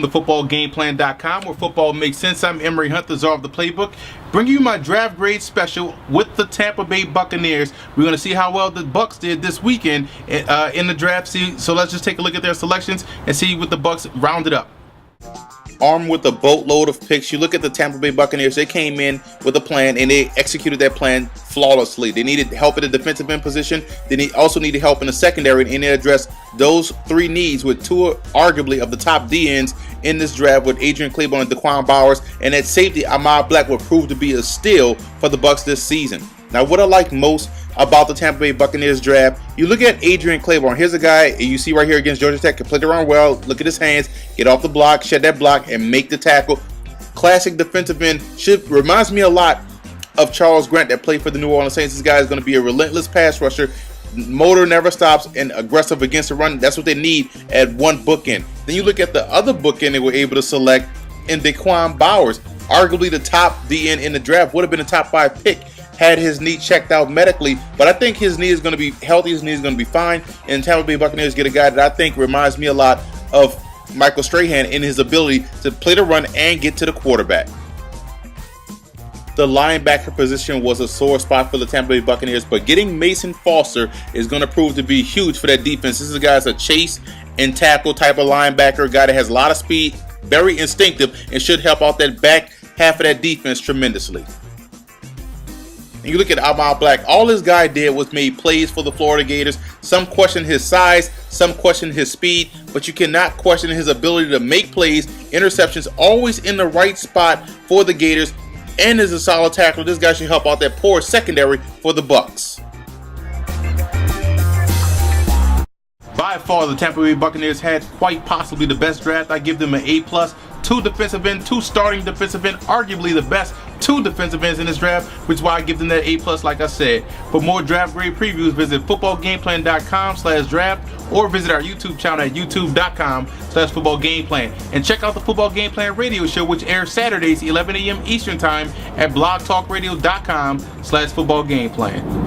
welcome to footballgameplan.com, where football makes sense. I'm Emory Hunt, the czar of the playbook, bringing you my draft grade special with the Tampa Bay Buccaneers. We're going to see how well the Bucs did this weekend in the draft. So let's just take a look at their selections and see what the Bucs rounded up. Armed with a boatload of picks, you look at the Tampa Bay Buccaneers. They came in with a plan and they executed that plan flawlessly. They needed help at the defensive end position. They also needed help in the secondary, and they addressed those three needs with two arguably of the top D ends in this draft, with Adrian Claiborne and Daquan Bowers, and at safety, Ahmad Black would prove to be a steal for the Bucs this season. Now, what I like most about the Tampa Bay Buccaneers draft, you look at Adrian Claiborne. Here's a guy you see right here against Georgia Tech, can play it around well. Look at his hands, get off the block, shed that block, and make the tackle. Classic defensive end. Reminds me a lot of Charles Grant that played for the New Orleans Saints. This guy is going to be a relentless pass rusher. Motor never stops and aggressive against the run. That's what they need at one bookend. Then you look at the other bookend they were able to select in Daquan Bowers, arguably the top DN in the draft, would have been a top 5 pick had his knee checked out medically, but I think his knee is going to be healthy. His knee is going to be fine, and Tampa Bay Buccaneers get a guy that I think reminds me a lot of Michael Strahan in his ability to play the run and get to the quarterback. The linebacker position was a sore spot for the Tampa Bay Buccaneers, but getting Mason Foster is going to prove to be huge for that defense. This is a guy that's a chase and tackle type of linebacker, a guy that has a lot of speed, very instinctive, and should help out that back half of that defense tremendously. And you look at Ahmad Black, all this guy did was made plays for the Florida Gators. Some question his size, some question his speed, but you cannot question his ability to make plays, interceptions, always in the right spot for the Gators, and is a solid tackler. This guy should help out that poor secondary for the Bucs. By far, the Tampa Bay Buccaneers had quite possibly the best draft. I give them an A+. 2 defensive end, 2 starting defensive end, arguably the best 2 defensive ends in this draft, which is why I give them that A+, like I said. For more draft grade previews, visit footballgameplan.com/draft or visit our YouTube channel at youtube.com/footballgameplan. And check out the Football Game Plan radio show, which airs Saturdays 11 a.m. Eastern Time at blogtalkradio.com/footballgameplan.